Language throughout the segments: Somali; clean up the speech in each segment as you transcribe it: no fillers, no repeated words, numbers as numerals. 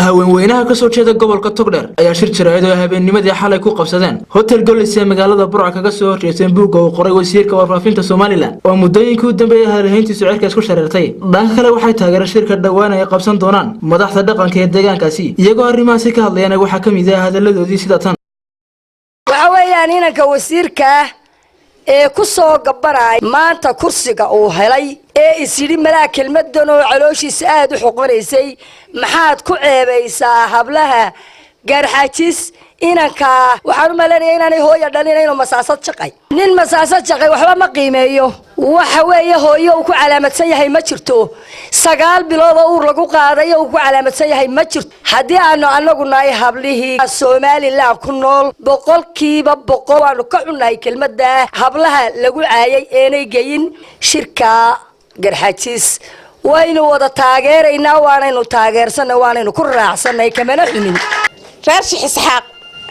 haweenweynaha ka soo jeeda gobolka Togdheer ayaa shir jiraayad oo habeennimadii xalay ku qabsadeen hotel Golis ee magaalada Burco kaga soo horjeesteen buugga uu qoray wasiirka warfaafinta Soomaaliland oo muddooyinkii u dambeeyay hareyntiisu cirka isku shareertay. dhanka kale waxay taageereen shirka dhawaan ay qabsan doonaan madaxda dhaqanka ee deegaankaasi iyagoo arrimahaasi ka hadlayaan waxa ka mid ah hadaladoodii sida tan. waxa weeyaan inanka wasiirka ee ku soo gabaray maanta kursiga uu helay ee isiri malaa kelmadan oo calooshiisa aad u xoqonaysay maxaad ku ceebaysaa hablaha garxajis inanka waxaan u maleenayaa inaanay hooyo dhalin inuu masaasad shaqay nin masaasad shaqay waxba ma qiimeeyo waxa weeye hooyo uu ku calaamadsan yahay ma jirto 9 bilood oo lagu qaaday oo ku calaamadsan yahay ma jirto hadii aanu anagu nahay hablihii Soomaaliland ku nool boqolkiiba boqol aanu ka xunahay kelmadda hablaha lagu caayay eenay geyin shirka garxajis waynu wada taageeraynaa waanaynu taageersanay waanaynu ku raacsanay kamana xumin reer Isxaaq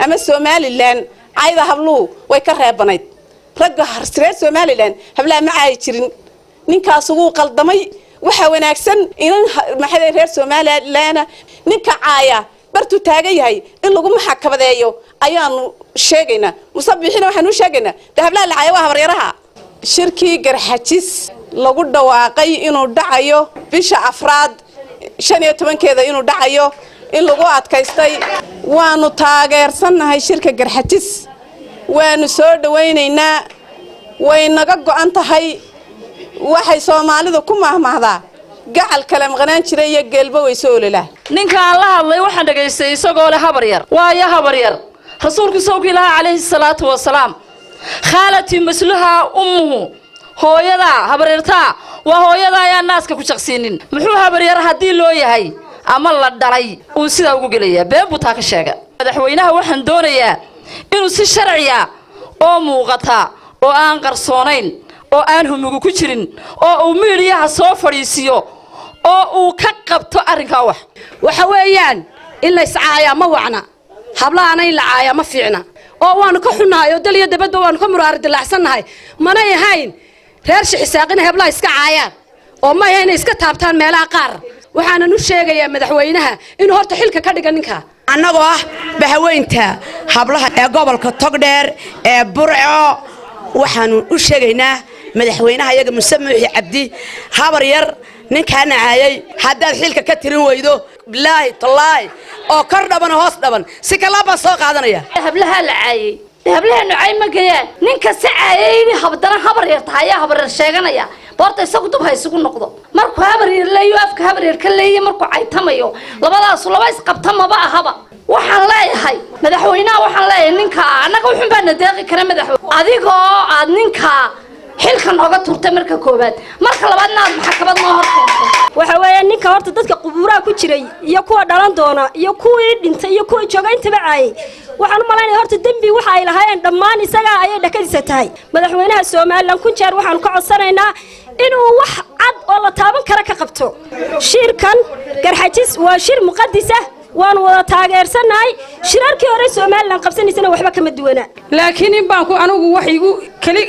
ama Soomaaliland ayda habluhu way ka reebanayd ragga reer Soomaaliland hablaha ma caay jirin ninkaas uu qaldamay waxa wanaagsan in maxay reer Soomaaliland ninka caaya bartu taagan yahay in lagu maxkamadeeyo ayaanu sheegaynaa musabbixina waxaanu sheegaynaa hablaha la caaya waa habaryaraha shirkii garxajis lagu dhawaaqay inuu dhacayo bisha afraad 15keeda inuu dhacayo in lagu adkaystay waanu taageersanahay shirka garxajis waanu soo dhawaynaynaa way naga go'an tahay waxay Soomaalidu ku mahmahdaa gacal kala maqnaan jiray iyo geelba way soo ololaa ninka la hadlay waxaan dhageystay isagoo leh habaryar waaya habaryar rasuulku sallallahu alayhi salaatu wasalaam khalati masluha ummuhu hooyada habaryarta waa hooyada ayaa naaska ku shaqsiinin muxuu habaryar hadii loo yahay ama la dhalay uu sida ugu galeeyaa been buu taa ka sheegay madaxweynaha waxaan doonayaa inuu si sharci ah oo muuqata oo aan qarsoonayn oo aan humugu ku jirin oo uu miiriyaha soo fadhiisiyo oo uu ka qabto arrinka waxa weeyaan in la iscaaya ma wacna hablaana in la caaya ma fiicna oo waanu ka xunahay oo dal iyo dabadba waanu ka muraar dilacsanahay mana yahayn reer Isxaaqina hablaha iska caayaan oo ma yahayn iska taabtaan meelaha qaar waxaan u sheegayaa madaxweynaha inuu horta xilka ka dhigan ninka annagoo ah bahaweynta hablaha ee gobolka Togdheer ee Burco waxaan u sheegaynaa madaxweynaha iyaga Musammixi Cabdi habar yar ninkaan caayay haddaad xilka ka tirin weydo billahi tallaahi oo kor dhaban hoos dhaban si kala ba soo qaadanaya hablaha la caayay hablaha nucay ma geeyaan ninka si caayay habdana habar yar tahay habar sheeganaya boorta isagu dub haysugu noqdo markuu habar yar leeyo afka habar yar ka leeyo markuu caytamayo labadaas laba is qabtamaba ahaba waxaan leeyahay madaxweynaha waxaan leeyahay ninka anaga wuxuu baan deeqi kara madaxweynaha adigoo aad ninka xilkan oga turtay marka koobaad marka labaadna aad maxkamad ma horkeentay waxa weeyaan ninka horta dadka qubuuraha ku jiray iyo kuwa dhalan doona iyo kuwii dhintay iyo kuwa jooga intaba caayay waxaan u maleynayaa horta dambi waxa ay lahaayeen dhammaan isaga ay dhakadiisa tahay madaxweynaha Soomaaliland ku jeer waxaan ka codsanaynaa inuu wax cad oo la taaban kara ka qabto shirkan garxajis waa shir muqaddis ah waan wada taageersanahay shirarkii hore Soomaaliland qabsanaysana waxba kama duwana laakiin in baan ku anigu wax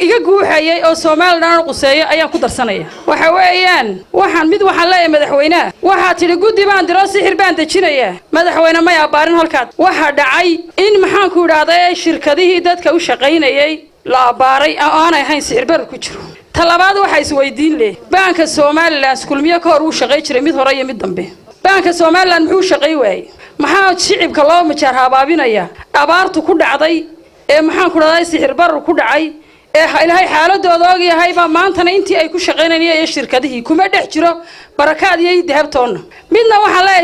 iga guuxayay oo Soomaaliland quseeyo ayaan ku darsanaya waxa weeyaan waxaan leeyahay madaxweynaha waxa tiri guddi baan diro sixir baan dejinaya madaxweyne ma yaabarin halkaad waxa dhacay in maxaan ku raadayay shirkadihii dadka u shaqeynayay la baaray aan ahayn sixir bar ku jiro talabaad waxa isweydiin leh banka Soomaaliland kulmiye ka hor uu shaqeey jiray mid hore iyo mid dambe banka Soomaaliland muxuu shaqeey waayay maxaa shicibka loo majar habaabinaya abaartu ku dhacday ee maxaan ku raadayay sixir bar ku dhacay ee ilaahay xaaladooda og yahay ba maantana intii ay ku shaqeynayeen shirkadihii kuma dhex jiro barakaad iyo dahabtoona midna waxa la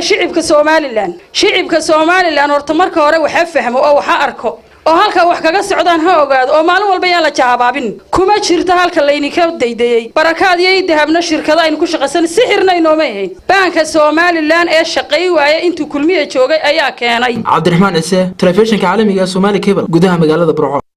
shicibka Soomaaliland horta marka hore waxa fahmo oo waxa arko oo halka wax kaga socdaan ha ogaado oo maalin walba yaa la jahabaabin kuma jirto halka laynika daydayay barakaad iyo dahabna shirkada aynu ku shaqaysan sixirna inooma yahay banka Soomaaliland ee shaqay waaya intuu kulmiye joogay ayaa keenay Cabdiraxmaan Ise telefishinka caalamiga Somali Cable gudaha magaalada Burco.